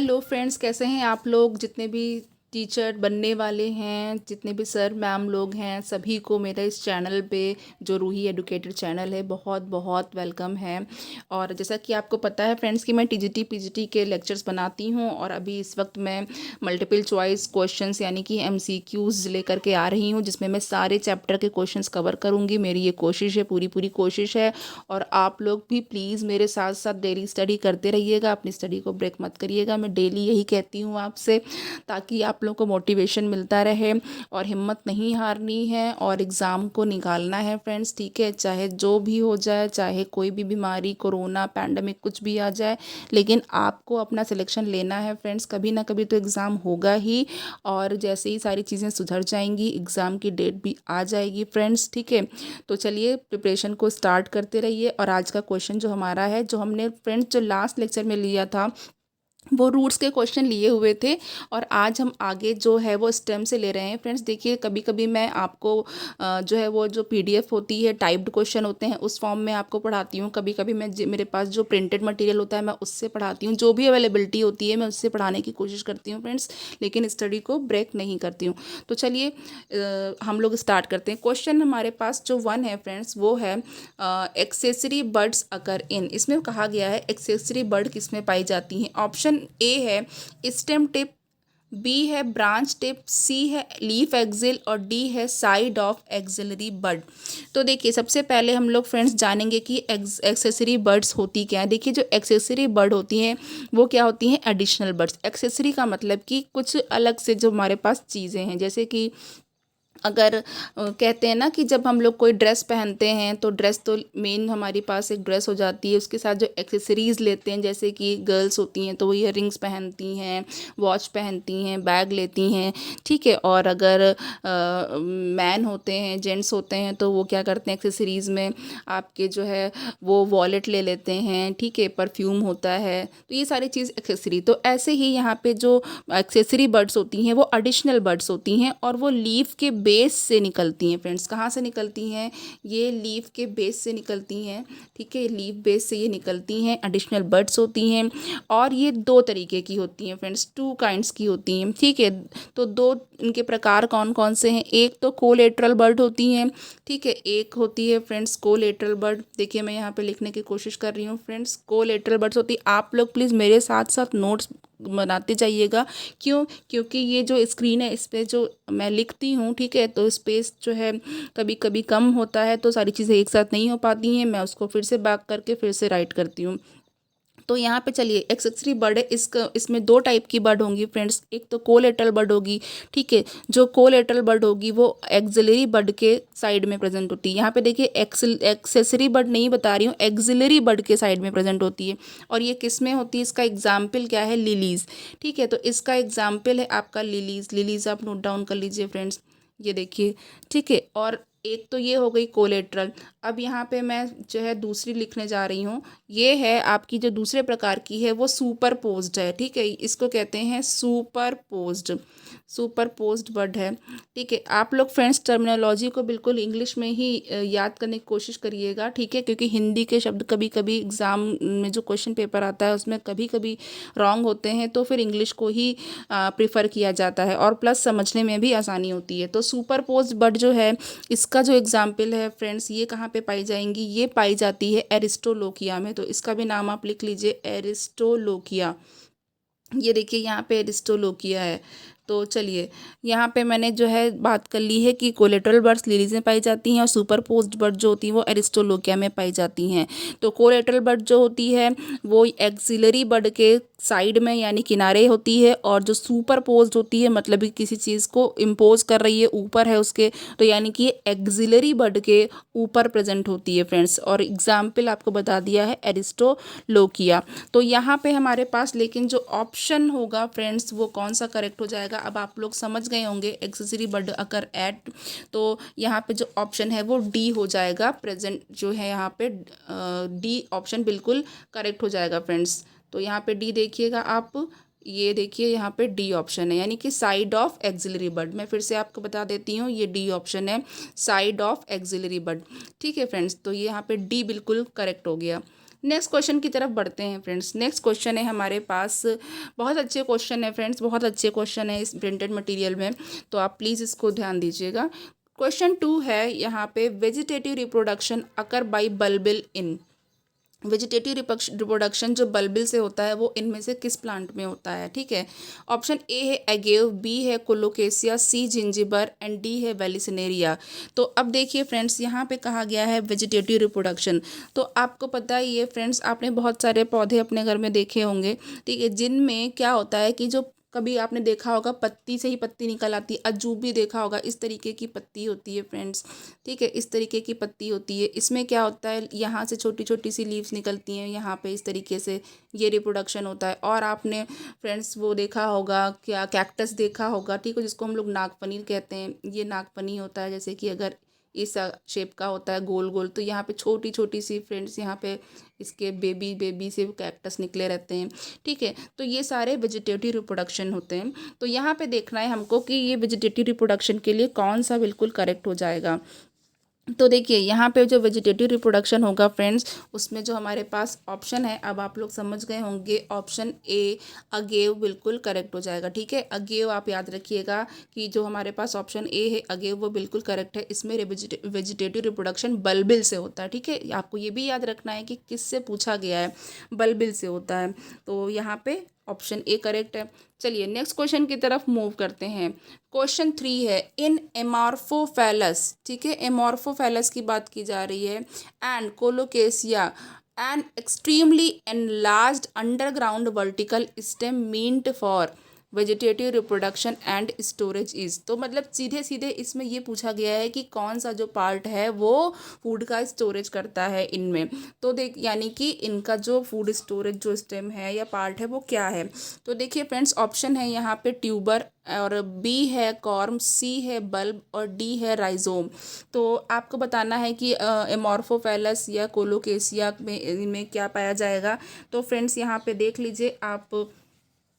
Hello friends, कैसे हैं आप लोग? जितने भी टीचर बनने वाले हैं, जितने भी सर मैम लोग हैं, सभी को मेरा इस चैनल पे जो रूही एडुकेटर चैनल है बहुत बहुत वेलकम है। और जैसा कि आपको पता है फ्रेंड्स कि मैं टीजीटी पीजीटी के लेक्चर्स बनाती हूँ और अभी इस वक्त मैं मल्टीपल चॉइस क्वेश्चंस यानी कि एमसीक्यूज लेकर के आ रही हूँ, जिसमें मैं सारे चैप्टर के क्वेश्चंस कवर करूँगी। मेरी ये कोशिश है, पूरी पूरी कोशिश है। और आप लोग भी प्लीज़ मेरे साथ साथ डेली स्टडी करते रहिएगा, अपनी स्टडी को ब्रेक मत करिएगा। मैं डेली यही कहती हूँ आपसे, ताकि आप लोगों को मोटिवेशन मिलता रहे और हिम्मत नहीं हारनी है और एग्ज़ाम को निकालना है फ्रेंड्स। ठीक है, चाहे जो भी हो जाए, चाहे कोई भी बीमारी, कोरोना, पैंडमिक कुछ भी आ जाए, लेकिन आपको अपना सिलेक्शन लेना है फ्रेंड्स। कभी ना कभी तो एग्ज़ाम होगा ही, और जैसे ही सारी चीज़ें सुधर जाएंगी, एग्ज़ाम की डेट भी आ जाएगी फ्रेंड्स। ठीक है, तो चलिए प्रिपरेशन को स्टार्ट करते रहिए। और आज का क्वेश्चन जो हमारा है, जो हमने फ्रेंड्स जो लास्ट लेक्चर में लिया था, वो रूट्स के क्वेश्चन लिए हुए थे, और आज हम आगे जो है वो स्टेम से ले रहे हैं फ्रेंड्स। देखिए, कभी कभी मैं आपको जो है वो जो पीडीएफ होती है, टाइप्ड क्वेश्चन होते हैं, उस फॉर्म में आपको पढ़ाती हूँ। कभी कभी मैं मेरे पास जो प्रिंटेड मटेरियल होता है, मैं उससे पढ़ाती हूँ। जो भी अवेलेबिलिटी होती है, मैं उससे पढ़ाने की कोशिश करती हूँ फ्रेंड्स, लेकिन स्टडी को ब्रेक नहीं करती हूँ। तो चलिए हम लोग स्टार्ट करते हैं। क्वेश्चन हमारे पास जो 1 है फ्रेंड्स, वो है एक्सेसरी बर्ड्स अकर इन। इसमें कहा गया है एक्सेसरी बर्ड किस में पाई जाती हैं। ऑप्शन ए है स्टेम टिप, बी है ब्रांच टिप, सी है लीफ एक्सिल, और डी है साइड ऑफ एक्सिलरी बर्ड। तो देखिए, सबसे पहले हम लोग फ्रेंड्स जानेंगे कि एक्सेसरी बर्ड्स होती क्या है। देखिए, जो एक्सेसरी बर्ड होती हैं वो क्या होती हैं? Additional birds. एक्सेसरी का मतलब कि कुछ अलग से जो हमारे पास चीज़ें हैं, जैसे कि अगर कहते हैं ना कि जब हम लोग कोई ड्रेस पहनते हैं, तो ड्रेस तो मेन हमारे पास एक ड्रेस हो जाती है, उसके साथ जो एक्सेसरीज़ लेते हैं, जैसे कि गर्ल्स होती हैं तो वो ईयर रिंग्स पहनती हैं, वॉच पहनती हैं, बैग लेती हैं। ठीक है, और अगर मैन होते हैं, जेंट्स होते हैं, तो वो क्या करते हैं, एक्सेसरीज़ में आपके जो है वो वॉलेट ले लेते हैं। ठीक है, परफ्यूम होता है, तो ये सारी चीज़ एक्सेसरी। तो ऐसे ही यहाँ पे जो एक्सेसरी बर्ड्स होती हैं वो एडिशनल बर्ड्स होती हैं, और वो लीफ के बेस से निकलती हैं फ्रेंड्स। कहाँ से निकलती हैं? ये लीफ के बेस से निकलती हैं। ठीक है, लीफ बेस से ये निकलती हैं, एडिशनल बर्ड्स होती हैं। और ये 2 तरीके की होती हैं फ्रेंड्स, 2 काइंड्स की होती हैं। ठीक है, तो 2 इनके प्रकार कौन कौन से हैं? एक तो कोलेटरल बर्ड होती हैं। ठीक है, एक होती है फ्रेंड्स कोलेटरल बर्ड। देखिए, मैं यहाँ पे लिखने की कोशिश कर रही हूँ फ्रेंड्स, कोलेटरल बर्ड्स होती है। आप लोग प्लीज़ मेरे साथ साथ नोट्स बनाते जाइएगा। क्यों? क्योंकि ये जो स्क्रीन है, इस पे जो मैं लिखती हूँ, ठीक है, तो स्पेस जो है कभी कभी कम होता है, तो सारी चीज़ें एक साथ नहीं हो पाती हैं। मैं उसको फिर से बैक करके फिर से राइट करती हूँ। तो यहाँ पे चलिए, एक्सेसरी बर्ड है, इसमें 2 टाइप की बर्ड होंगी फ्रेंड्स। एक तो कोलेटरल बर्ड होगी। ठीक है, जो कोलेटरल बर्ड होगी वो एक्सिलरी बर्ड के साइड में प्रेजेंट होती है। यहाँ पे देखिए, एक्सेसरी बर्ड नहीं बता रही हूँ, एक्सिलरी बर्ड के साइड में प्रेजेंट होती है। और ये किस में होती है? इसका एग्जाम्पल क्या है? लिलीज। ठीक है, तो इसका एग्जाम्पल है आपका लिलीज। लिलीज आप नोट डाउन कर लीजिए फ्रेंड्स, ये देखिए। ठीक है, और एक तो ये हो गई कोलेट्रल। अब यहाँ पे मैं जो है दूसरी लिखने जा रही हूँ। ये है आपकी जो दूसरे प्रकार की है, वो सुपर पोज्ड है। ठीक है, इसको कहते हैं super posed. Super posed word है। ठीक है, आप लोग फ्रेंड्स टर्मिनोलॉजी को बिल्कुल इंग्लिश में ही याद करने की कोशिश करिएगा। ठीक है, क्योंकि हिंदी के शब्द कभी कभी एग्ज़ाम में जो क्वेश्चन पेपर आता है उसमें कभी कभी रॉन्ग होते हैं, तो फिर इंग्लिश को ही प्रिफर किया जाता है, और प्लस समझने में भी आसानी होती है। तो सुपर पोज्ड वर्ड जो है, इसका जो एग्जाम्पल है फ्रेंड्स, ये कहाँ पे पाई जाएंगी? ये पाई जाती है एरिस्टोलोकिया में। तो इसका भी नाम आप लिख लीजिए, एरिस्टोलोकिया। ये देखिए, यहाँ पे एरिस्टोलोकिया है। तो चलिए, यहाँ पे मैंने जो है बात कर ली है कि कोलेटरल बर्ड्स लिलीज में पाई जाती हैं, और सुपर पोज्ड बर्ड जो होती हैं वो एरिस्टोलोकिया में पाई जाती हैं। तो कोलेटरल बर्ड जो होती है वो एक्सिलरी बर्ड के साइड में यानी किनारे होती है, और जो सुपर पोज्ड होती है मतलब कि किसी चीज़ को इम्पोज कर रही है, ऊपर है उसके, तो यानी कि एक्सिलरी बर्ड के ऊपर प्रेजेंट होती है फ्रेंड्स। और एग्जाम्पल आपको बता दिया है एरिस्टोलोकिया। तो यहाँ पे हमारे पास लेकिन जो ऑप्शन होगा फ्रेंड्स, वो कौन सा करेक्ट हो जाएगा? अब आप लोग समझ गए होंगे, एक्सेसरी बर्ड अकर एट, तो यहाँ पे जो ऑप्शन है वो डी हो जाएगा। प्रेजेंट जो है यहाँ पे डी ऑप्शन बिल्कुल करेक्ट हो जाएगा फ्रेंड्स। तो यहाँ पे डी देखिएगा आप, ये देखिए यहाँ पे डी ऑप्शन है, यानी कि साइड ऑफ एक्सिलरी बर्ड। मैं फिर से आपको बता देती हूँ, ये डी ऑप्शन है, साइड ऑफ एक्सिलरी बर्ड। ठीक है फ्रेंड्स, तो ये यहाँ पे डी बिल्कुल करेक्ट हो गया। नेक्स्ट क्वेश्चन की तरफ बढ़ते हैं फ्रेंड्स। नेक्स्ट क्वेश्चन है हमारे पास, बहुत अच्छे क्वेश्चन है फ्रेंड्स, बहुत अच्छे क्वेश्चन है इस प्रिंटेड मटेरियल में, तो आप प्लीज़ इसको ध्यान दीजिएगा। क्वेश्चन 2 है यहाँ पे, vegetative reproduction occur by bulbil in. Vegetative reproduction जो बल्बिल से होता है वो इनमें से किस प्लांट में होता है, ठीक है। ऑप्शन ए है एगेव, बी है कोलोकेसिया, सी जिंजिबर एंड डी है वेलिसिनेरिया। तो अब देखिए फ्रेंड्स, यहाँ पे कहा गया है वेजिटेटिव रिप्रोडक्शन। तो आपको पता ही है फ्रेंड्स, आपने बहुत सारे पौधे अपने घर में देखे होंगे, ठीक है, जिनमें क्या होता है कि जो कभी आपने देखा होगा पत्ती से ही पत्ती निकल आती है, अजूबा भी देखा होगा, इस तरीके की पत्ती होती है फ्रेंड्स, ठीक है, इस तरीके की पत्ती होती है। इसमें क्या होता है, यहाँ से छोटी छोटी सी लीव्स निकलती हैं, यहाँ पे इस तरीके से ये रिप्रोडक्शन होता है। और आपने फ्रेंड्स वो देखा होगा, क्या कैक्टस देखा होगा, ठीक है, जिसको हम लोग नागपनीर कहते हैं, ये नागपनी होता है। जैसे कि अगर इस शेप का होता है गोल गोल, तो यहाँ पे छोटी छोटी सी फ्रेंड्स, यहाँ पे इसके बेबी बेबी से कैक्टस निकले रहते हैं, ठीक है। तो ये सारे वेजिटेटिव रिप्रोडक्शन होते हैं। तो यहाँ पे देखना है हमको कि ये वेजिटेटिव रिप्रोडक्शन के लिए कौन सा बिल्कुल करेक्ट हो जाएगा। तो देखिए यहाँ पे जो वेजिटेटिव रिप्रोडक्शन होगा फ्रेंड्स, उसमें जो हमारे पास ऑप्शन है, अब आप लोग समझ गए होंगे, ऑप्शन ए अगेव बिल्कुल करेक्ट हो जाएगा, ठीक है। अगेव आप याद रखिएगा कि जो हमारे पास ऑप्शन ए है अगेव, वो बिल्कुल करेक्ट है। इसमें वेजिटेटिव रिप्रोडक्शन बल्बिल से होता है, ठीक है। आपको ये भी याद रखना है कि किससे पूछा गया है, बल्बिल से होता है। तो यहाँ पे ऑप्शन ए करेक्ट है। चलिए नेक्स्ट क्वेश्चन की तरफ मूव करते हैं। क्वेश्चन 3 है, इन एमॉर्फोफैलस, ठीक है, एमॉर्फोफैलस की बात की जा रही है, and colocasia an extremely enlarged underground vertical stem meant for vegetative reproduction and storage is. तो मतलब सीधे सीधे इसमें ये पूछा गया है कि कौन सा जो पार्ट है वो फूड का स्टोरेज करता है इनमें। तो देख, यानी कि इनका जो फूड स्टोरेज जो स्टेम है या पार्ट है वो क्या है। तो देखिए फ्रेंड्स, ऑप्शन है यहाँ पे ट्यूबर, और बी है कॉर्म, सी है बल्ब और डी है राइजोम। तो आपको बताना है कि एमॉर्फोफैलस या कोलोकेसिया में इनमें क्या पाया जाएगा। तो फ्रेंड्स यहाँ पे देख लीजिए आप,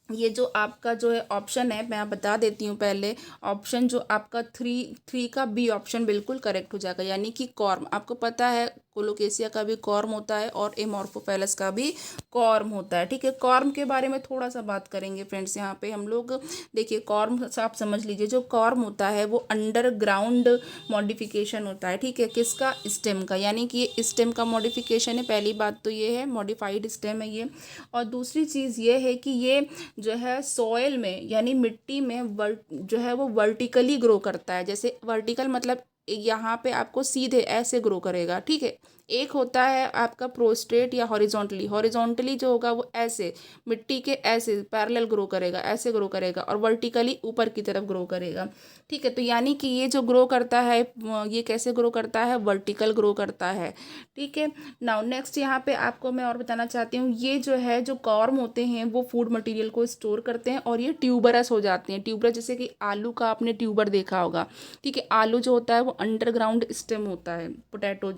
ये जो आपका जो है ऑप्शन है, मैं आप बता देती हूँ पहले। ऑप्शन जो आपका थ्री का बी ऑप्शन बिल्कुल करेक्ट हो जाएगा, यानी कि कॉर्म। आपको पता है कोलोकेसिया का भी कॉर्म होता है और एमॉर्फोफैलस का भी कॉर्म होता है, ठीक है। कॉर्म के बारे में थोड़ा सा बात करेंगे फ्रेंड्स यहाँ पे हम लोग। देखिए कॉर्म आप समझ लीजिए, जो कॉर्म होता है वो अंडरग्राउंड मॉडिफिकेशन होता है, ठीक है, किसका, स्टेम का, यानी कि ये स्टेम का मॉडिफिकेशन है। पहली बात तो ये है, मॉडिफाइड स्टेम है ये। और दूसरी चीज़ ये है कि ये जो है सॉइल में यानी मिट्टी में जो है वो वर्टिकली ग्रो करता है। जैसे वर्टिकल मतलब यहाँ पे आपको सीधे ऐसे ग्रो करेगा, ठीक है। एक होता है आपका प्रोस्ट्रेट या हॉरिजॉन्टली, हॉरिजॉन्टली जो होगा वो ऐसे मिट्टी के ऐसे पैरेलल ग्रो करेगा, ऐसे ग्रो करेगा, और वर्टिकली ऊपर की तरफ ग्रो करेगा, ठीक है। तो यानी कि ये जो ग्रो करता है, ये कैसे ग्रो करता है, वर्टिकल ग्रो करता है, ठीक है। नाउ नेक्स्ट यहाँ पे आपको मैं और बताना चाहती हूँ, ये जो है जो कॉर्म होते हैं वो फूड मटेरियल को स्टोर करते हैं और ये ट्यूबरस हो जाते हैं। ट्यूबरस जैसे कि आलू का आपने ट्यूबर देखा होगा, ठीक है। आलू जो होता है वो अंडरग्राउंड स्टेम होता है, पोटैटो,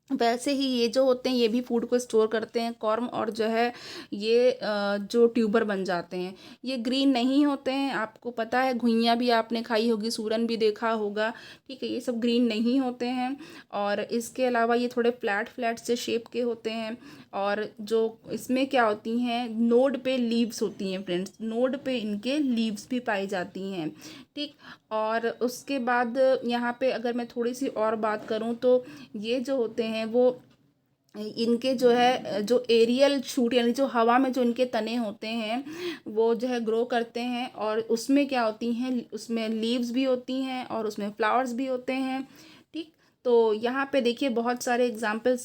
वैसे ही ये जो होते हैं ये भी फूड को स्टोर करते हैं कॉर्म, और जो है ये जो ट्यूबर बन जाते हैं। ये ग्रीन नहीं होते हैं, आपको पता है, घुइयाँ भी आपने खाई होगी, सूरन भी देखा होगा, ठीक है, ये सब ग्रीन नहीं होते हैं। और इसके अलावा ये थोड़े फ्लैट फ्लैट से शेप के होते हैं। और जो इसमें क्या होती हैं, नोड पे लीव्स होती हैं फ्रेंड्स, नोड पे इनके लीव्स भी पाई जाती हैं, ठीक। और उसके बाद यहाँ पे अगर मैं थोड़ी सी और बात करूँ तो ये जो होते हैं वो इनके जो है जो एरियल शूट यानी जो हवा में जो इनके तने होते हैं वो जो है ग्रो करते हैं, और उसमें क्या होती हैं, उसमें लीव्स भी होती हैं और उसमें फ्लावर्स भी होते हैं, ठीक। तो यहाँ पे देखिए बहुत सारे एग्जाम्पल्स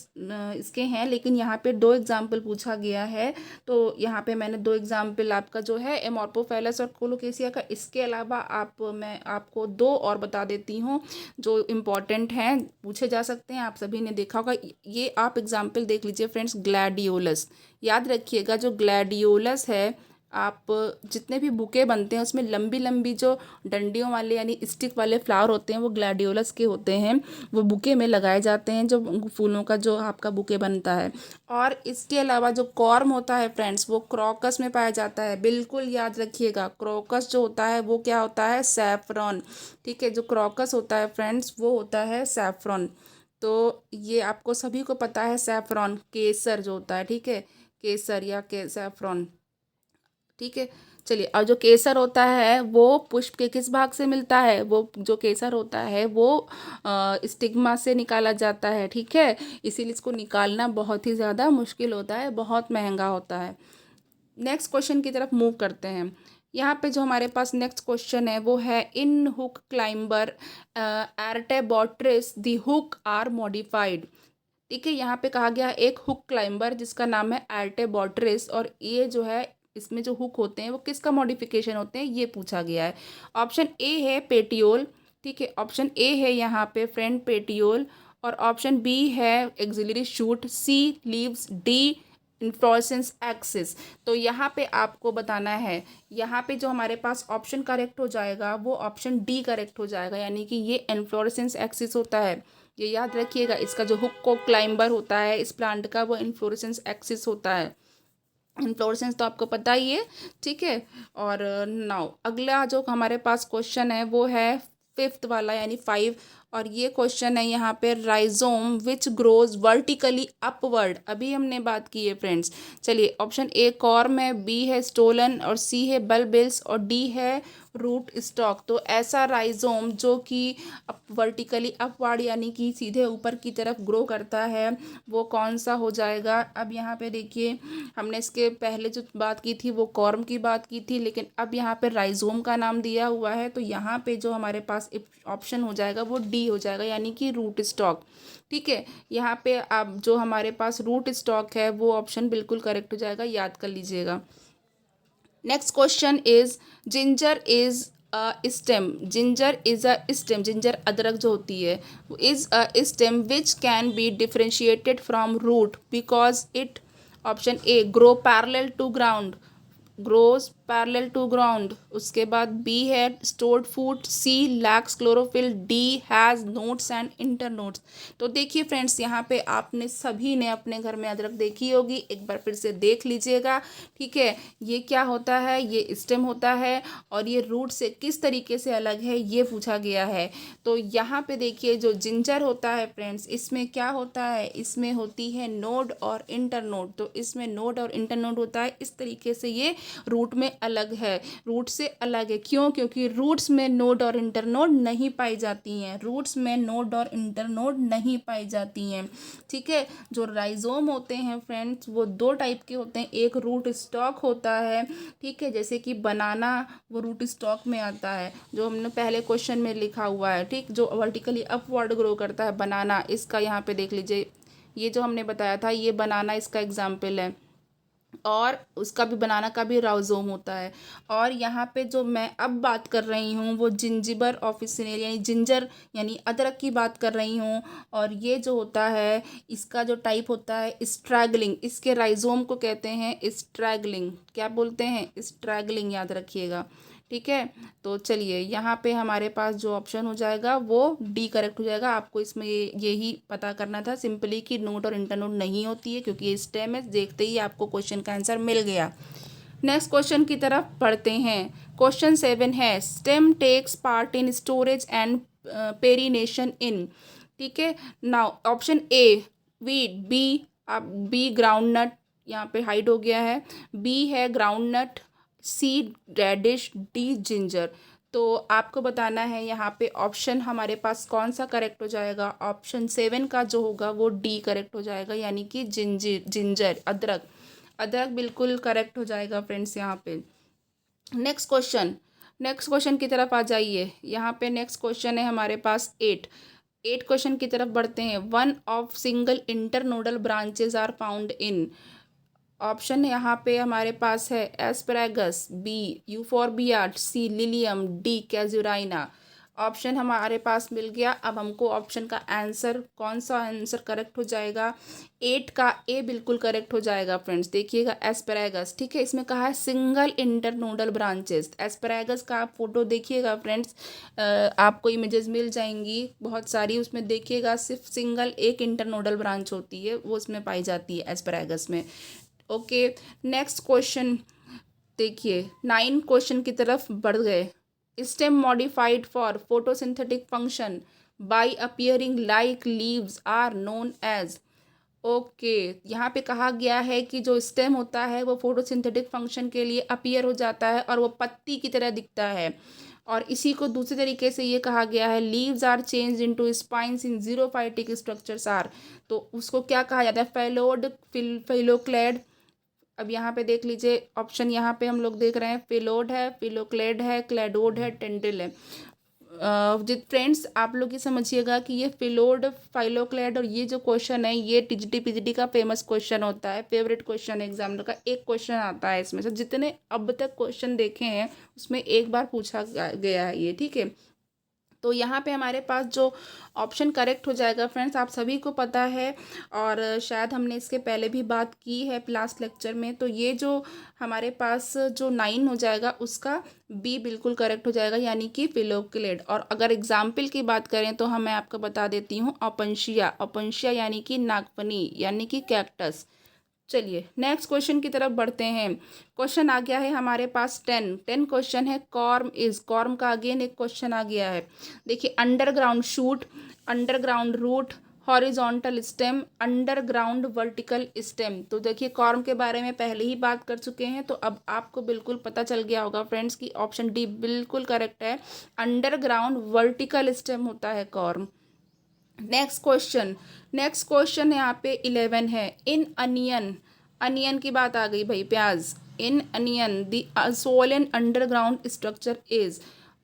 इसके हैं, लेकिन यहाँ पे 2 एग्जाम्पल पूछा गया है। तो यहाँ पे मैंने 2 एग्जाम्पल आपका जो है एमॉर्फोफैलस और कोलोकेसिया का, इसके अलावा मैं आपको 2 और बता देती हूँ जो इम्पॉर्टेंट हैं, पूछे जा सकते हैं, आप सभी ने देखा होगा। ये आप एग्जाम्पल देख लीजिए फ्रेंड्स, ग्लैडियोलस, याद रखिएगा जो ग्लैडियोलस है, आप जितने भी बुके बनते हैं उसमें लंबी लंबी जो डंडियों वाले यानी स्टिक वाले फ्लावर होते हैं वो ग्लैडियोलस के होते हैं, वो बुके में लगाए जाते हैं जो फूलों का जो आपका बुके बनता है। और इसके अलावा जो कॉर्म होता है फ्रेंड्स वो क्रोकस में पाया जाता है, बिल्कुल याद रखिएगा। क्रोकस जो होता है वो क्या होता है, सैफरॉन, ठीक है। जो क्रोकस होता है फ्रेंड्स वो होता है सैफरॉन, तो ये आपको सभी को पता है, सैफरॉन, केसर जो होता है, ठीक है, केसर या के सैफरॉन, ठीक है। चलिए, और जो केसर होता है वो पुष्प के किस भाग से मिलता है? वो जो केसर होता है वो स्टिग्मा से निकाला जाता है, ठीक है। इसीलिए इसको निकालना बहुत ही ज़्यादा मुश्किल होता है, बहुत महंगा होता है। नेक्स्ट क्वेश्चन की तरफ मूव करते हैं। यहाँ पे जो हमारे पास नेक्स्ट क्वेश्चन है वो है, in hook climber Artabotrys the hook are modified. ठीक है, यहाँ पे कहा गया एक हुक क्लाइंबर जिसका नाम है एर्टेबॉट्रिस, और ये जो है इसमें जो हुक होते हैं वो किसका मॉडिफिकेशन होते हैं ये पूछा गया है। ऑप्शन ए है पेटियोल, ठीक है, ऑप्शन ए है यहाँ पे फ्रंट पेटियोल, और ऑप्शन बी है एक्सिलरी शूट, सी लीव्स, डी इन्फ्लोरेसेंस एक्सिस। तो यहाँ पे आपको बताना है, यहाँ पे जो हमारे पास ऑप्शन करेक्ट हो जाएगा वो ऑप्शन डी करेक्ट हो जाएगा, यानी कि ये इन्फ्लोरेसेंस एक्सिस होता है। ये याद रखिएगा, इसका जो हुक को क्लाइंबर होता है इस प्लांट का वो इन्फ्लोरेसेंस एक्सिस होता है। इन्फ्लोरेसेंस तो आपको पता ही है, ठीक है। और नाउ अगला जो हमारे पास क्वेश्चन है वो है फिफ्थ वाला, यानी 5, और ये क्वेश्चन है यहाँ पे, rhizome which grows vertically upward. अभी हमने बात की है फ्रेंड्स। चलिए, ऑप्शन ए कॉर्म है, बी है स्टोलन, और सी है बल्बिल्स, और डी है रूट स्टॉक। तो ऐसा राइजोम जो कि वर्टिकली अपवर्ड यानी कि सीधे ऊपर की तरफ ग्रो करता है वो कौन सा हो जाएगा? अब यहाँ पे देखिए, हमने इसके पहले जो बात की थी वो कॉर्म की बात की थी, लेकिन अब यहाँ पे राइजोम का नाम दिया हुआ है, तो यहाँ पे जो हमारे पास ऑप्शन हो जाएगा वो डी हो जाएगा, यानी कि रूट स्टॉक, ठीक है। यहाँ पे अब जो हमारे पास रूट स्टॉक है वो ऑप्शन बिल्कुल करेक्ट हो जाएगा, याद कर लीजिएगा। Next question is, ginger is stem, ginger is a stem, ginger अदरक जो होती है is a stem which can be differentiated from root because it, option A grow parallel to ground, grows parallel to ground, उसके बाद B है stored food, C lacks chlorophyll, D has nodes and internodes. तो देखिए friends, यहाँ पे आपने सभी ने अपने घर में अदरक देखी होगी, एक बार फिर से देख लीजिएगा, ठीक है। ये क्या होता है? ये स्टेम होता है, और ये रूट से किस तरीके से अलग है ये पूछा गया है। तो यहाँ पे देखिए, जो जिंजर होता है फ्रेंड्स, इसमें क्या होता है? इसमें होती है नोड और इंटर नोड। तो इसमें नोड और इंटर नोड होता है, इस तरीके से ये रूट में अलग है, रूट से अलग है। क्यों? क्योंकि रूट्स में नोड और इंटरनोड नहीं पाई जाती हैं, रूट्स में नोड और इंटरनोड नहीं पाई जाती हैं, ठीक है। जो राइजोम होते हैं फ्रेंड्स वो दो टाइप के होते हैं, एक रूट स्टॉक होता है, ठीक है, जैसे कि बनाना वो रूट स्टॉक में आता है, जो हमने पहले क्वेश्चन में लिखा हुआ है, ठीक, जो वर्टिकली अपवर्ड ग्रो करता है बनाना, इसका यहाँ पे देख लीजिए, ये जो हमने बताया था ये बनाना इसका एग्जाम्पल है, और उसका भी बनाना का भी राइजोम होता है। और यहाँ पे जो मैं अब बात कर रही हूँ वो जिंजिबर ऑफिसिनेल यानी जिंजर यानी अदरक की बात कर रही हूँ, और ये जो होता है इसका जो टाइप होता है स्ट्रैगलिंग, इसके राइजोम को कहते हैं स्ट्रैगलिंग। क्या बोलते हैं? स्ट्रैगलिंग, याद रखिएगा, ठीक है। तो चलिए, यहाँ पे हमारे पास जो ऑप्शन हो जाएगा वो डी करेक्ट हो जाएगा। आपको इसमें यही पता करना था सिंपली कि नोट और इंटरनोट नहीं होती है, क्योंकि ये स्टेम है, देखते ही आपको क्वेश्चन का आंसर मिल गया। नेक्स्ट क्वेश्चन की तरफ पढ़ते हैं। क्वेश्चन 7 है, stem takes part in storage and perennation in, ठीक है। Now option A wheat, B, आप बी ग्राउंड नट, यहाँ पे हाइड हो गया है, बी है ground nut, C radish, D ginger. तो आपको बताना है यहाँ पे ऑप्शन हमारे पास कौन सा करेक्ट हो जाएगा। ऑप्शन 7 का जो होगा वो डी करेक्ट हो जाएगा, यानी कि जिंजर अदरक, अदरक बिल्कुल करेक्ट हो जाएगा फ्रेंड्स यहाँ पे। नेक्स्ट क्वेश्चन की तरफ आ जाइए। यहाँ पे नेक्स्ट क्वेश्चन है हमारे पास 8 क्वेश्चन की तरफ बढ़ते हैं। One of single internodal branches are found in, option यहाँ पे हमारे पास है asparagus, B euphorbia, C lilium, D casuarina. Option हमारे पास मिल गया। अब हमको ऑप्शन का आंसर, कौन सा आंसर करेक्ट हो जाएगा? 8 का ए बिल्कुल करेक्ट हो जाएगा फ्रेंड्स। देखिएगा एस्पैरागस, ठीक है, इसमें कहा है सिंगल इंटरनोडल ब्रांचेस। एस्पैरागस का आप फोटो देखिएगा फ्रेंड्स, आपको इमेजेस मिल जाएंगी बहुत सारी, उसमें देखिएगा सिर्फ सिंगल एक इंटरनोडल ब्रांच होती है, वो उसमें पाई जाती है एस्पैरागस में। ओके, नेक्स्ट क्वेश्चन देखिए, 9 क्वेश्चन की तरफ बढ़ गए। Stem modified for photosynthetic function, by appearing like leaves are known as. Okay, यहाँ पे कहा गया है कि जो स्टेम होता है वो फोटोसिंथेटिक फंक्शन के लिए अपीयर हो जाता है और वो पत्ती की तरह दिखता है। और इसी को दूसरे तरीके से ये कहा गया है, leaves are change into spines in xerophytic structures are. तो उसको क्या कहा जाता है, फेलोड, फिलोक्लेड। अब यहाँ पे देख लीजिए ऑप्शन, यहाँ पे हम लोग देख रहे हैं फिलोड है, फिलोक्लेड है, क्लेडोड है, टेंड्रिल है। जित फ्रेंड्स आप लोग ये समझिएगा कि ये फिलोड, फाइलोक्लेड और ये जो क्वेश्चन है ये टीजीटी पीजीटी का फेमस क्वेश्चन होता है, फेवरेट क्वेश्चन एग्जामिनर का। एक क्वेश्चन आता है इसमें से, जितने अब तक क्वेश्चन देखे हैं उसमें एक बार पूछा गया है ये, ठीक है। तो यहाँ पे हमारे पास जो ऑप्शन करेक्ट हो जाएगा फ्रेंड्स, आप सभी को पता है और शायद हमने इसके पहले भी बात की है लास्ट लेक्चर में। तो ये जो हमारे पास जो 9 हो जाएगा उसका बी बिल्कुल करेक्ट हो जाएगा, यानी कि फिलोक्लेड। और अगर एग्जाम्पल की बात करें तो मैं आपको बता देती हूँ ओपेंशिया, ओपेंशिया यानी कि नागफनी यानी कि कैक्टस। चलिए नेक्स्ट क्वेश्चन की तरफ बढ़ते हैं। क्वेश्चन आ गया है हमारे पास 10 क्वेश्चन है। कॉर्म इज, कॉर्म का अगेन एक क्वेश्चन आ गया है। देखिए, underground shoot, underground root, horizontal stem, underground vertical stem. तो देखिए कॉर्म के बारे में पहले ही बात कर चुके हैं, तो अब आपको बिल्कुल पता चल गया होगा फ्रेंड्स कि ऑप्शन डी बिल्कुल करेक्ट है, अंडरग्राउंड वर्टिकल स्टेम होता है कॉर्म। नेक्स्ट क्वेश्चन यहाँ पे 11 है। इन अनियन, अनियन की बात आ गई भाई, प्याज। In onion the swollen underground structure is,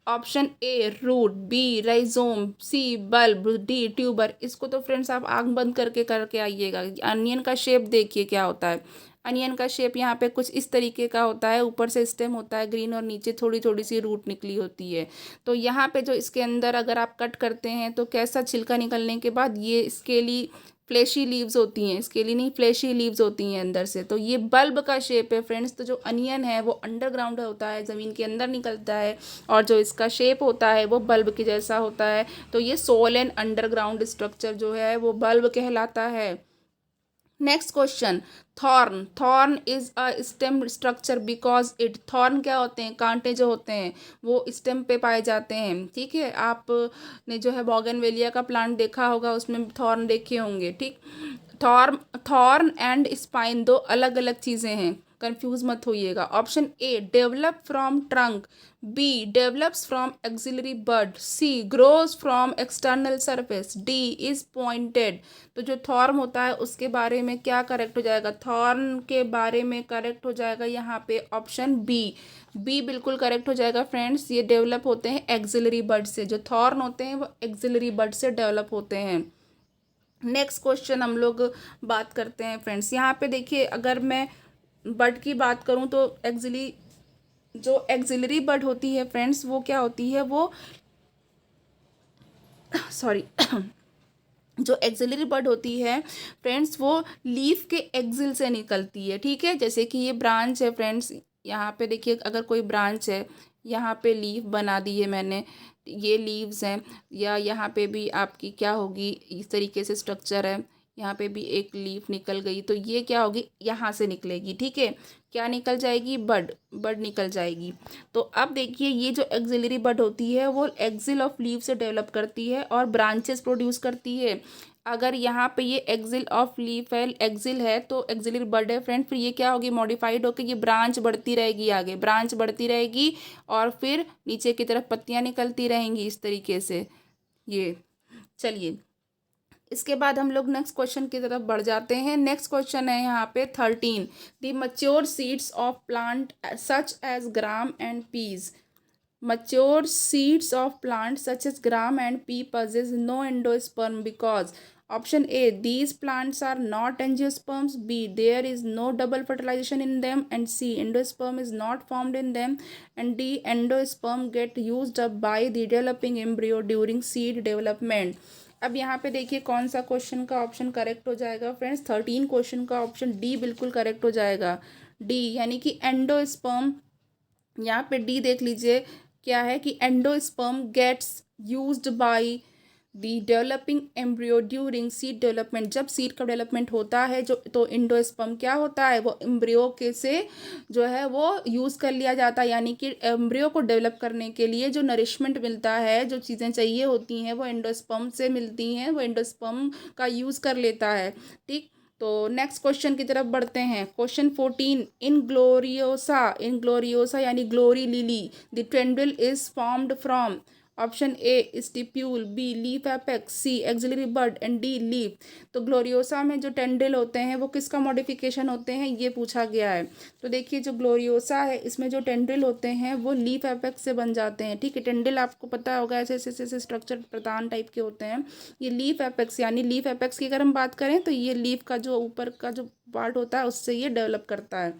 option A root, B rhizome, C bulb, D tuber. इसको तो फ्रेंड्स आप आंख बंद करके करके आइएगा। अनियन का शेप देखिए क्या होता है। अनियन का शेप यहाँ पे कुछ इस तरीके का होता है, ऊपर से स्टेम होता है ग्रीन और नीचे थोड़ी थोड़ी सी रूट निकली होती है। तो यहाँ पे जो इसके अंदर अगर आप कट करते हैं तो कैसा, छिलका निकलने के बाद ये स्केली फ्लैशी लीव्स होती हैं, स्केली नहीं फ्लैशी लीव्स होती हैं अंदर से। तो ये बल्ब का शेप है फ्रेंड्स। तो जो अनियन है वो अंडरग्राउंड होता है, ज़मीन के अंदर निकलता है, और जो इसका शेप होता है वो बल्ब के जैसा होता है। तो ये सोलन अंडरग्राउंड स्ट्रक्चर जो है वो बल्ब कहलाता है। Next question, thorn, thorn is a stem structure because it, thorn क्या होते हैं, कांटे जो होते हैं वो स्टेम पे पाए जाते हैं, ठीक है। आपने जो है बॉगनवेलिया का प्लांट देखा होगा, उसमें थॉर्न देखे होंगे, ठीक। थॉर्न, थॉर्न एंड स्पाइन दो अलग अलग चीज़ें हैं, कंफ्यूज मत होइएगा। Option A develop from trunk, B develops from axillary bud, C grows from external surface, D is pointed. तो जो थॉर्न होता है उसके बारे में क्या करेक्ट हो जाएगा, थॉर्न के बारे में करेक्ट हो जाएगा यहाँ पे ऑप्शन बी, बी बिल्कुल करेक्ट हो जाएगा फ्रेंड्स। ये डेवलप होते हैं एक्सिलरी बड से, जो थॉर्न होते हैं वो एक्सिलरी बड से डेवलप होते हैं। नेक्स्ट क्वेश्चन हम लोग बात करते हैं फ्रेंड्स। यहाँ पे देखिए, अगर मैं बड की बात करूँ तो जो एक्सिलरी बड होती है फ्रेंड्स वो क्या होती है, वो सॉरी जो एक्सिलरी बड होती है फ्रेंड्स वो लीफ के एक्सिल से निकलती है, ठीक है। जैसे कि ये ब्रांच है फ्रेंड्स, यहाँ पे देखिए अगर कोई ब्रांच है, यहाँ पे लीफ बना दी है मैंने, ये लीव्स हैं, या यहाँ पे भी आपकी क्या होगी, इस तरीके से स्ट्रक्चर है, यहाँ पे भी एक लीफ निकल गई, तो ये क्या होगी, यहाँ से निकलेगी, ठीक है। क्या निकल जाएगी, बड, बड निकल जाएगी। तो अब देखिए ये जो एक्सिलरी बड होती है वो एक्सिल ऑफ लीफ से डेवलप करती है और ब्रांचेस प्रोड्यूस करती है। अगर यहाँ पे ये एक्सिल ऑफ लीफ है, एक्सिल है तो एक्सिलरी बड है फ्रेंड, फिर ये क्या होगी, मॉडिफाइड होकर ये ब्रांच बढ़ती रहेगी, आगे ब्रांच बढ़ती रहेगी और फिर नीचे की तरफ पत्तियाँ निकलती रहेंगी इस तरीके से। ये चलिए इसके बाद हम लोग नेक्स्ट क्वेश्चन की तरफ बढ़ जाते हैं। नेक्स्ट क्वेश्चन है यहाँ पे 13, the mature seeds of plant such as gram and peas, mature seeds of plants such as gram and pea possess no endosperm because, option A these plants are not angiosperms, B there is no double fertilization in them, and C endosperm is not formed in them, and D endosperm get used up by the developing embryo during seed development। अब यहाँ पे देखिए कौन सा question का option correct हो जाएगा friends, 13 question का ऑप्शन डी बिल्कुल करेक्ट हो जाएगा, डी यानी कि एंडोस्पर्म। यहाँ पे डी देख लीजिए क्या है कि endosperm gets used by the developing embryo during seed development, जब सीड का डेवलपमेंट होता है जो तो इंडोस्पर्म क्या होता है, वो एम्ब्रियो के से जो है वो यूज़ कर लिया जाता है, यानी कि एम्ब्रियो को डेवलप करने के लिए जो नरिशमेंट मिलता है, जो चीज़ें चाहिए होती हैं वो एंडोस्पर्म से मिलती हैं, वो एंडोस्पर्म का यूज़ कर लेता है। ठीक, तो नेक्स्ट क्वेश्चन की तरफ बढ़ते हैं। क्वेश्चन 14, इन ग्लोरियोसा यानी glory lily the tendril is formed from. Option A stipule, B leaf apex, C axillary bud and D leaf. तो ग्लोरियोसा में जो टेंडल होते हैं वो किसका मॉडिफिकेशन होते हैं, ये पूछा गया है। तो देखिए जो ग्लोरियोसा है इसमें जो टेंडल होते हैं वो लीफ एपेक्स से बन जाते हैं। ठीक है, टेंडल आपको पता होगा ऐसे ऐसे ऐसे स्ट्रक्चर प्रदान टाइप के होते हैं। ये लीफ एपेक्स यानी लीफ एपेक्स की अगर हम बात करें तो ये लीफ का जो ऊपर का जो पार्ट होता है उससे ये डेवलप करता है।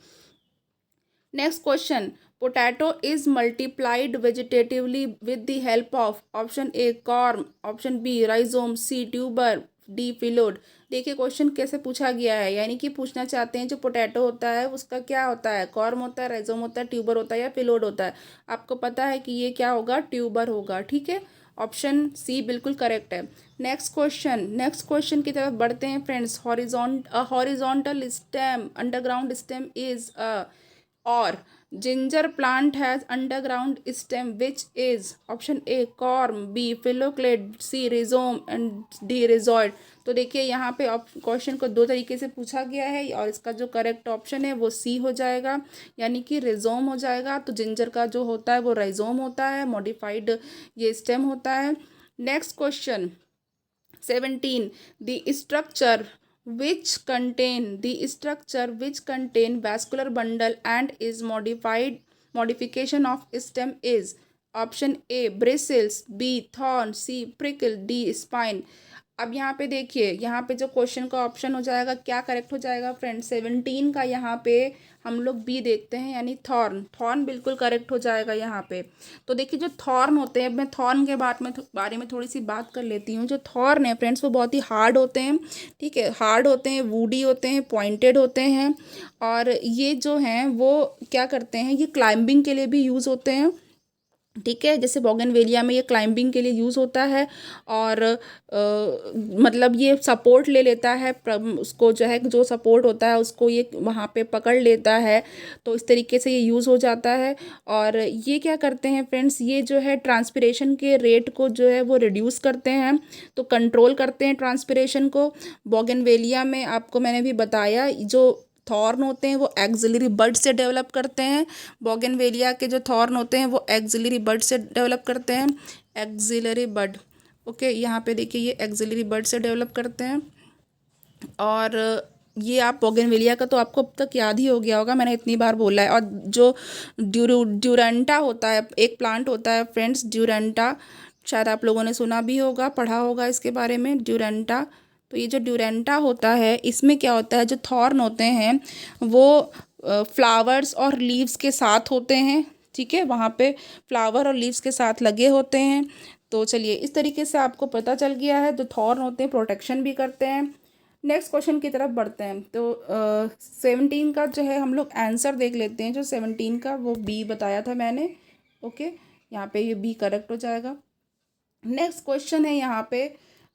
Next question, potato is multiplied vegetatively with the help of. Option A corm, option B rhizome, C tuber, D phyllode. देखिए क्वेश्चन कैसे पूछा गया है, यानी कि पूछना चाहते हैं जो पोटैटो होता है उसका क्या होता है, कॉर्म होता है, राइजोम होता है, ट्यूबर होता है या फिलोड होता है। आपको पता है कि ये क्या होगा, ट्यूबर होगा। ठीक है, ऑप्शन सी बिल्कुल करेक्ट है। नेक्स्ट क्वेश्चन की तरफ बढ़ते हैं friends. Horizontal stem underground stem is a और ginger plant has underground stem which is। Option A corm, B phylloclade, C rhizome and D rhizoid. तो देखिए यहाँ पे क्वेश्चन को दो तरीके से पूछा गया है और इसका जो करेक्ट ऑप्शन है वो सी हो जाएगा, यानी कि रिजोम हो जाएगा। तो जिंजर का जो होता है वो राइजोम होता है, मॉडिफाइड ये स्टेम होता है। Next question 17, the structure which contain vascular bundle and is modification of stem is। Option A bristles, B thorn, C prickle, D spine। अब यहाँ पे देखिए, यहाँ पे जो क्वेश्चन का ऑप्शन हो जाएगा क्या करेक्ट हो जाएगा फ्रेंड, 17 का यहाँ पे हम लोग बी देखते हैं यानी थॉर्न बिल्कुल करेक्ट हो जाएगा यहाँ पे। तो देखिए जो थॉर्न होते हैं, अब मैं थॉर्न के बारे में थोड़ी सी बात कर लेती हूँ। जो थॉर्न है फ्रेंड्स वो बहुत ही हार्ड होते हैं। ठीक है, हार्ड होते हैं, वुडी होते हैं, पॉइंटेड होते हैं, और ये जो हैं वो क्या करते हैं, ये क्लाइंबिंग के लिए भी यूज़ होते हैं। ठीक है, जैसे बोगनवेलिया में ये क्लाइंबिंग के लिए यूज़ होता है, और मतलब ये सपोर्ट ले लेता है, उसको जो है जो सपोर्ट होता है उसको ये वहाँ पे पकड़ लेता है। तो इस तरीके से ये यूज़ हो जाता है। और ये क्या करते हैं फ्रेंड्स, ये जो है ट्रांसपिरेशन के रेट को जो है वो रिड्यूस करते हैं, तो कंट्रोल करते हैं ट्रांसपिरेशन को। बोगनवेलिया में आपको मैंने भी बताया जो थॉर्न होते हैं वो एक्सिलरी बड से डेवलप करते हैं। बोगनवेलिया के जो थॉर्न होते हैं वो एक्सिलरी बड से डेवलप करते हैं, एक्सिलरी बड। ओके, यहाँ पे देखिए ये एक्सिलरी बड से डेवलप करते हैं। और ये आप बोगनवेलिया का तो आपको अब तक याद ही हो गया होगा, मैंने इतनी बार बोला है। और जो ड्यूरेंटा होता है, एक प्लांट होता है फ्रेंड्स ड्यूरेंटा, शायद आप लोगों ने सुना भी होगा, पढ़ा होगा इसके बारे में, ड्यूरेंटा। तो ये जो ड्यूरेंटा होता है इसमें क्या होता है, जो थॉर्न होते हैं वो फ्लावर्स और लीव्स के साथ होते हैं। ठीक है, वहाँ पे फ्लावर और लीव्स के साथ लगे होते हैं। तो चलिए इस तरीके से आपको पता चल गया है, जो थॉर्न होते हैं प्रोटेक्शन भी करते हैं। नेक्स्ट क्वेश्चन की तरफ बढ़ते हैं। तो 17 का जो है हम लोग आंसर देख लेते हैं। जो 17 का वो बी बताया था मैंने। ओके, यहाँ पे ये बी करेक्ट हो जाएगा। नेक्स्ट क्वेश्चन है यहाँ पे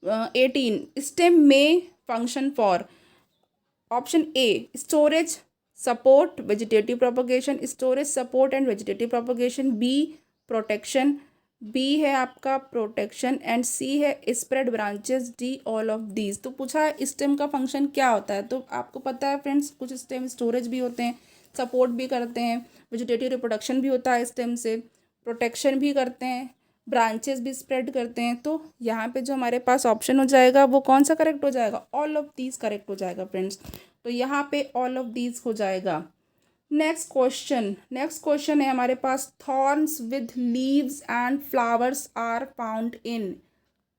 18, स्टेम में function for. Option A storage, support, vegetative propagation, storage, support and vegetative propagation, B protection, B है आपका प्रोटेक्शन एंड सी है spread branches, D all of these. तो पूछा है स्टेम का फंक्शन क्या होता है, तो आपको पता है फ्रेंड्स कुछ स्टेम स्टोरेज भी होते हैं, सपोर्ट भी करते हैं, वेजिटेटिव रिप्रोडक्शन भी होता है स्टेम से, प्रोटेक्शन भी करते हैं, ब्रांचेस भी स्प्रेड करते हैं। तो यहाँ पे जो हमारे पास ऑप्शन हो जाएगा वो कौन सा करेक्ट हो जाएगा, ऑल ऑफ दीज करेक्ट हो जाएगा फ्रेंड्स। तो यहाँ पे ऑल ऑफ दीज हो जाएगा। नेक्स्ट क्वेश्चन है हमारे पास, thorns with leaves and flowers are found in.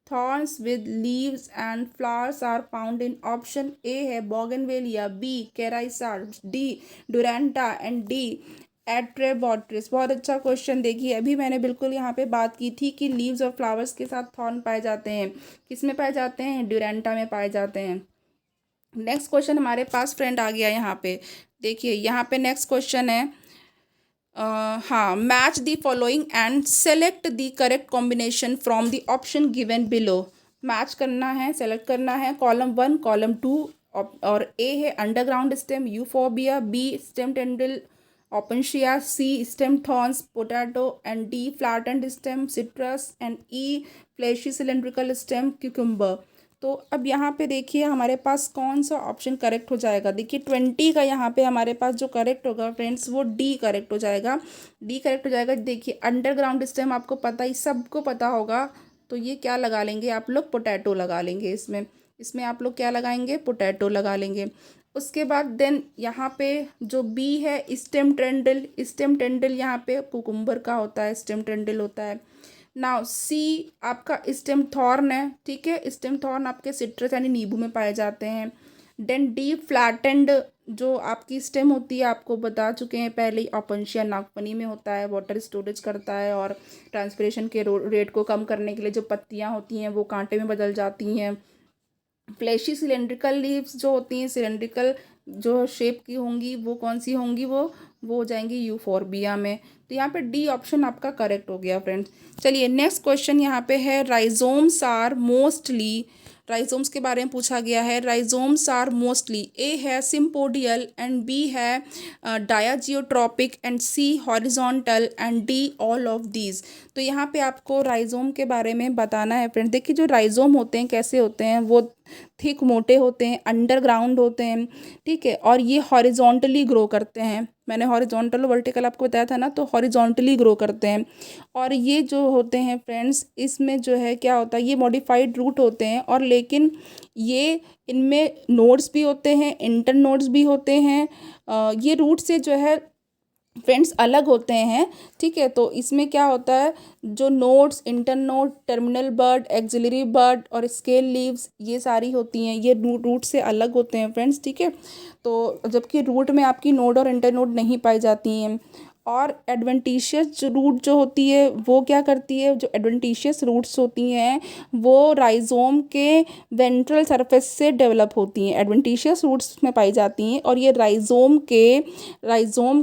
Thorns with leaves and flowers are found in. Option A है bougainvillea, B Carissa, D Duranta and D Artabotrys. बहुत अच्छा question. देखिए अभी मैंने बिल्कुल यहाँ पे बात की थी कि लीव्स और फ्लावर्स के साथ थॉर्न पाए जाते हैं, किस में पाए जाते हैं, ड्यूरेंटा में पाए जाते हैं। नेक्स्ट क्वेश्चन हमारे पास फ्रेंड आ गया यहाँ पे। देखिए यहाँ पे नेक्स्ट क्वेश्चन है, हाँ, match the following and select the correct combination from the option given below. Match करना है, सेलेक्ट करना है कॉलम 1, कॉलम 2। और ए है अंडरग्राउंड स्टेम यूफोबिया, B stem tendril opuntia, C stem thorns potato, and D flattened stem citrus, and E fleshy cylindrical stem cucumber. तो अब यहाँ पे देखिए हमारे पास कौन सा ऑप्शन करेक्ट हो जाएगा। देखिए 20 का यहाँ पे हमारे पास जो करेक्ट होगा फ्रेंड्स वो डी करेक्ट हो जाएगा। डी करेक्ट हो जाएगा। देखिए अंडरग्राउंड स्टेम आपको पता ही, सबको पता होगा, तो ये क्या लगा लेंगे आप लोग, पोटैटो लगा लेंगे। इसमें इसमें आप लोग क्या लगाएंगे, पोटैटो लगा लेंगे। उसके बाद देन यहाँ पे जो बी है स्टेम टेंडल, स्टेम टेंडल यहाँ पे कुकुम्बर का होता है, स्टेम टेंडल होता है। नाउ सी आपका स्टेम थॉर्न है, ठीक है, स्टेम थॉर्न आपके सिट्रस यानी नींबू में पाए जाते हैं। देन डी फ्लैटेंड जो आपकी स्टेम होती है, आपको बता चुके हैं पहले ही, ओपनशिया नागफनी में होता है, वाटर स्टोरेज करता है और ट्रांसपिरेशन के रेट को कम करने के लिए जो पत्तियां होती हैं वो कांटे में बदल जाती हैं। फ्लैशी सिलेंड्रिकल लीव्स जो होती हैं, सिलेंड्रिकल जो शेप की होंगी, वो कौन सी होंगी, वो हो जाएंगी यूफोर्बिया में। तो यहाँ पे डी ऑप्शन आपका करेक्ट हो गया फ्रेंड्स। चलिए नेक्स्ट क्वेश्चन यहाँ पे है, राइजोम्स आर मोस्टली, राइजोम्स के बारे में पूछा गया है। राइजोम्स आर मोस्टली, ए है सिम्पोडियल एंड बी है diageotropic and C horizontal and D all of these. तो यहाँ पे आपको राइजोम के बारे में बताना है फ्रेंड्स। देखिए जो राइजोम होते हैं कैसे होते हैं, वो थिक मोटे होते हैं, अंडरग्राउंड होते हैं, ठीक है, और ये हॉरिजॉन्टली ग्रो करते हैं। मैंने हॉरिजॉन्टल वर्टिकल आपको बताया था ना, तो हॉरिजॉन्टली ग्रो करते हैं। और ये जो होते हैं फ्रेंड्स, इसमें जो है क्या होता है, ये मॉडिफाइड रूट होते हैं, और लेकिन ये इनमें नोड्स भी होते हैं, इंटर नोड्स भी होते हैं। ये रूट से जो है फ्रेंड्स अलग होते हैं, ठीक है। तो इसमें क्या होता है, जो nodes, inter node, terminal bud, axillary bud और स्केल लीव्स, ये सारी होती हैं, ये रूट से अलग होते हैं फ्रेंड्स, ठीक है। तो जबकि रूट में आपकी नोड और इंटर नोड नहीं पाई जाती हैं। और एडवेंटिशियस रूट जो होती है वो क्या करती है, जो एडवेंटिशियस रूट्स होती हैं वो राइजोम के वेंट्रल सरफेस से डेवलप होती हैं, एडवेंटिशियस रूट्स में पाई जाती हैं, और ये राइजोम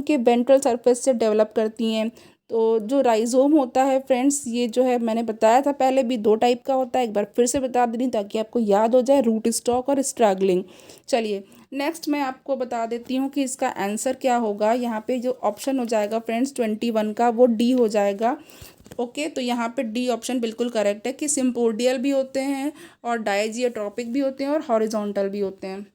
के वेंट्रल सरफेस से डेवलप करती हैं। तो जो राइजोम होता है फ्रेंड्स, ये जो है मैंने बताया था पहले भी, दो टाइप का होता है, एक बार फिर से बता दे रही ताकि आपको याद हो जाए, रूट स्टॉक और स्ट्रैगलिंग। चलिए नेक्स्ट मैं आपको बता देती हूँ कि इसका आंसर क्या होगा। यहाँ पे जो ऑप्शन हो जाएगा फ्रेंड्स 21 का, वो डी हो जाएगा। ओके, तो यहाँ पे डी ऑप्शन बिल्कुल करेक्ट है कि सिम्पोडियल भी होते हैं और डायजियोट्रॉपिक भी होते हैं और हॉरिजॉन्टल भी होते हैं।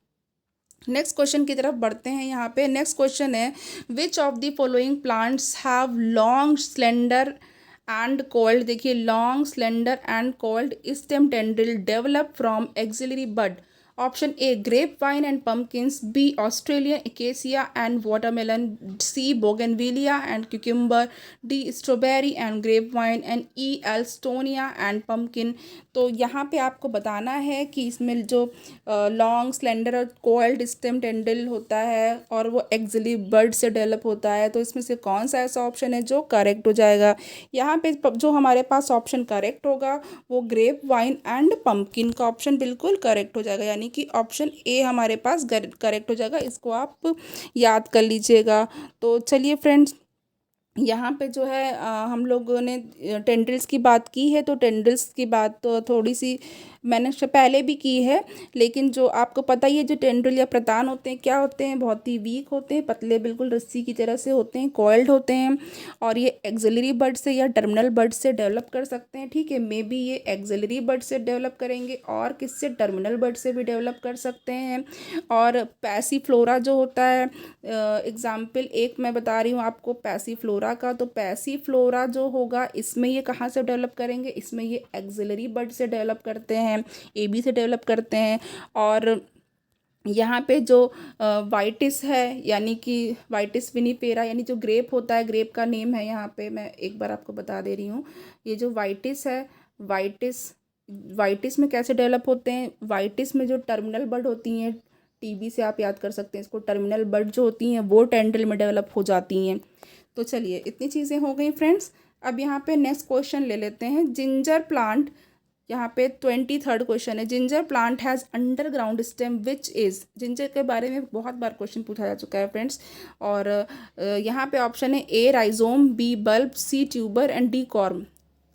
नेक्स्ट क्वेश्चन की तरफ बढ़ते हैं। यहाँ पे नेक्स्ट क्वेश्चन है, which of the following plants have long slender and coiled, देखिए long slender and coiled stem tendril develop from axillary bud. Option A grape vine and pumpkins, B Australian acacia and watermelon, C bougainvillea and cucumber, D strawberry and grape vine, and E alstonia and pumpkin. तो यहाँ पे आपको बताना है कि इसमें जो long slender और कोल्ड स्टेम टेंडल होता है और वो एक्सिलरी बर्ड से डेवलप होता है, तो इसमें से कौन सा ऐसा ऑप्शन है जो करेक्ट हो जाएगा। यहाँ पे जो हमारे पास ऑप्शन करेक्ट होगा वो ग्रेप वाइन एंड पम्पकिन का ऑप्शन बिल्कुल करेक्ट हो जाएगा, यानी कि ऑप्शन ए हमारे पास करेक्ट हो जाएगा। इसको आप याद कर लीजिएगा। तो चलिए फ्रेंड्स, यहाँ पे जो है हम लोगों ने टेंड्रिल्स की बात की है, तो टेंड्रिल्स की बात तो थोड़ी सी मैंने पहले भी की है, लेकिन जो आपको पता ही है जो टेंड्रिल या प्रतान होते हैं क्या होते हैं, बहुत ही वीक होते हैं, पतले बिल्कुल रस्सी की तरह से होते हैं, कॉइल्ड होते हैं, और ये एक्सिलरी बर्ड से या टर्मिनल बर्ड से डेवलप कर सकते हैं, ठीक है। मे बी ये एक्सिलरी बर्ड से डेवलप करेंगे और किससे, टर्मिनल बर्ड से भी डेवलप कर सकते हैं। और पैसीफ्लोरा जो होता है, एग्जाम्पल एक मैं बता रही हूँ आपको पैसीफ्लोरा का, तो पैसीफ्लोरा जो होगा इसमें ये कहाँ से डेवलप करेंगे, इसमें ये एक्सिलरी बर्ड से डेवलप करते हैं, एबी से डेवलप करते हैं। और यहाँ पे जो वाइटिस है, यानी कि वाइटिस विनीपेरा, यानी जो ग्रेप होता है, ग्रेप का नेम है, यहाँ पे मैं एक बार आपको बता दे रही हूँ। ये जो वाइटिस है, वाइटिस में कैसे डेवलप होते हैं, वाइटिस में जो टर्मिनल बर्ड होती हैं, टीबी से आप याद कर सकते हैं इसको, टर्मिनल बर्ड जो होती हैं वो टेंड्रिल में डेवलप हो जाती हैं। तो चलिए इतनी चीज़ें हो गई फ्रेंड्स। अब यहाँ पे नेक्स्ट क्वेश्चन ले लेते हैं, जिंजर प्लांट, यहाँ पे 23rd क्वेश्चन है, ginger plant has underground stem which is. Ginger के बारे में बहुत बार क्वेश्चन पूछा जा चुका है फ्रेंड्स, और यहाँ पे ऑप्शन है A rhizome, B bulb, C tuber and D corm.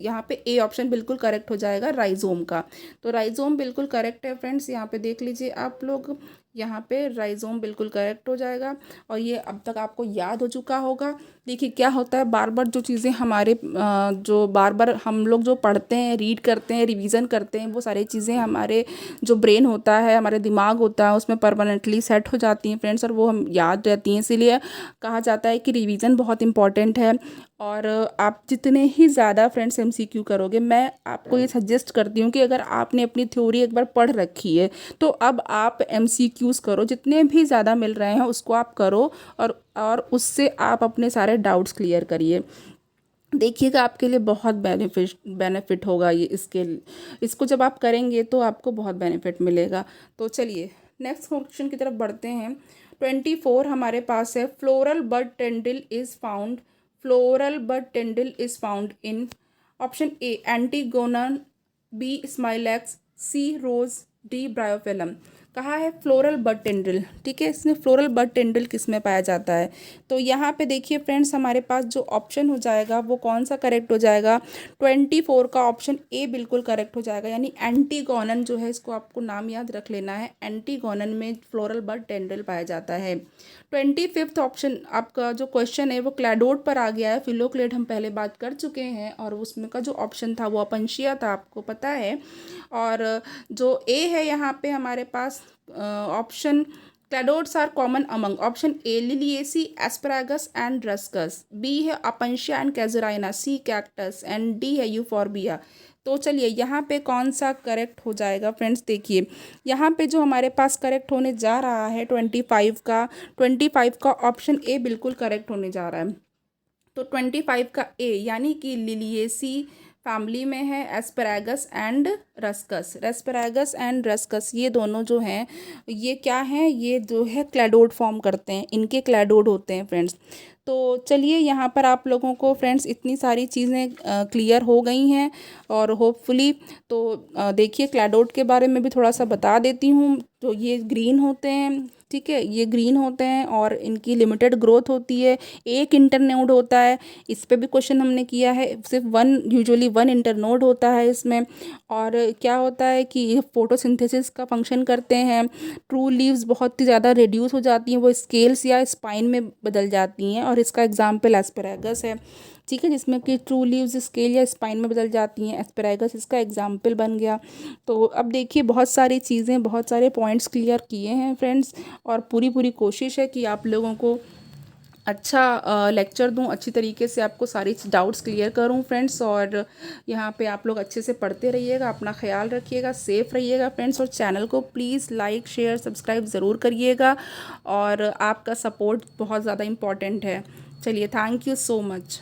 यहाँ पे ए ऑप्शन बिल्कुल करेक्ट हो जाएगा राइजोम का। तो राइजोम बिल्कुल करेक्ट है फ्रेंड्स, यहाँ पे देख लीजिए आप लोग, यहाँ पे राइजोम बिल्कुल करेक्ट हो जाएगा। और ये अब तक आपको याद हो चुका होगा। देखिए क्या होता है, बार बार जो चीज़ें हमारे जो बार बार हम लोग जो पढ़ते हैं, रीड करते हैं, रिवीजन करते हैं, वो सारी चीज़ें हमारे जो ब्रेन होता है, हमारे दिमाग होता है, उसमें परमानेंटली सेट हो जाती हैं फ्रेंड्स, और वो हम याद रहती हैं। इसीलिए कहा जाता है कि रिवीजन बहुत इंपॉर्टेंट है। और आप जितने ही ज़्यादा फ्रेंड्स एमसीक्यू करोगे, मैं आपको ये सजेस्ट करती हूँ कि अगर आपने अपनी थ्योरी एक बार पढ़ रखी है तो अब आप एमसीक्यूज़ करो, जितने भी ज़्यादा मिल रहे हैं उसको आप करो, और उससे आप अपने सारे डाउट्स क्लियर करिए। देखिएगा आपके लिए बहुत बेनिफिट होगा ये, इसको जब आप करेंगे तो आपको बहुत बेनिफिट मिलेगा। तो चलिए नेक्स्ट क्वेश्चन की तरफ बढ़ते हैं। 24 हमारे पास है, floral bud tendril is found, floral bud tendril is found in option A antigonon, B smilax, C rose, D bryophyllum. कहा है फ्लोरल बड टेंडल, ठीक है। इसमें फ्लोरल बड टेंडल किस में पाया जाता है? तो यहाँ पे देखिए फ्रेंड्स, हमारे पास जो ऑप्शन हो जाएगा वो कौन सा करेक्ट हो जाएगा? 24 का ऑप्शन ए बिल्कुल करेक्ट हो जाएगा, यानी एंटीगोनन जो है, इसको आपको नाम याद रख लेना है, एंटीगोनन में फ्लोरल बड टेंडल पाया जाता है। 25th ऑप्शन आपका जो क्वेश्चन है वो क्लैडोड पर आ गया है। फिलोक्लेड हम पहले बात कर चुके हैं, और उसमें का जो ऑप्शन था वो अपंशिया था, आपको पता है। और जो ए है यहाँ पे हमारे पास option, cladodes are common among, option A Liliaceae, asparagus and ruscus, B है opuntia and casuarina, C cactus, and D है यूफॉर्बिया। तो चलिए यहाँ पे कौन सा करेक्ट हो जाएगा फ्रेंड्स? देखिए यहाँ पे जो हमारे पास करेक्ट होने जा रहा है 25 का ऑप्शन ए बिल्कुल करेक्ट होने जा रहा है। तो 25 का ए यानी कि लिलिएसी फैमिली में है asparagus and ruscus, asparagus and ruscus ये दोनों जो हैं, ये क्या हैं? ये जो है क्लैडोड फॉर्म करते हैं, इनके क्लैडोड होते हैं फ्रेंड्स। तो चलिए यहाँ पर आप लोगों को फ्रेंड्स इतनी सारी चीज़ें क्लियर हो गई हैं, और होपफुली तो देखिए क्लैडोड के बारे में भी थोड़ा सा बता देती हूँ। तो ये ग्रीन होते हैं, ठीक है, ये ग्रीन होते हैं और इनकी लिमिटेड ग्रोथ होती है, एक इंटरनोड होता है। इस पे भी क्वेश्चन हमने किया है, सिर्फ यूजुअली वन इंटरनोड होता है इसमें। और क्या होता है कि ये फोटोसिंथेसिस का फंक्शन करते हैं। ट्रू लीव्स बहुत ही ज़्यादा रिड्यूस हो जाती हैं, वो स्केल्स या स्पाइन में बदल जाती हैं, और इसका एग्जाम्पल एस्परागस है, ठीक है, जिसमें कि ट्रू लीव्स स्केल या स्पाइन में बदल जाती हैं। एस्परागस इसका एग्जाम्पल बन गया। तो अब देखिए बहुत सारी चीज़ें, बहुत सारे पॉइंट्स क्लियर किए हैं फ्रेंड्स, और पूरी कोशिश है कि आप लोगों को अच्छा लेक्चर दूं, अच्छी तरीके से आपको सारी डाउट्स क्लियर करूं फ्रेंड्स। और यहाँ पे आप लोग अच्छे से पढ़ते रहिएगा, अपना ख्याल रखिएगा, सेफ़ रहिएगा फ्रेंड्स, और चैनल को प्लीज़ लाइक शेयर सब्सक्राइब ज़रूर करिएगा, और आपका सपोर्ट बहुत ज़्यादा इम्पॉर्टेंट है। चलिए, थैंक यू सो मच।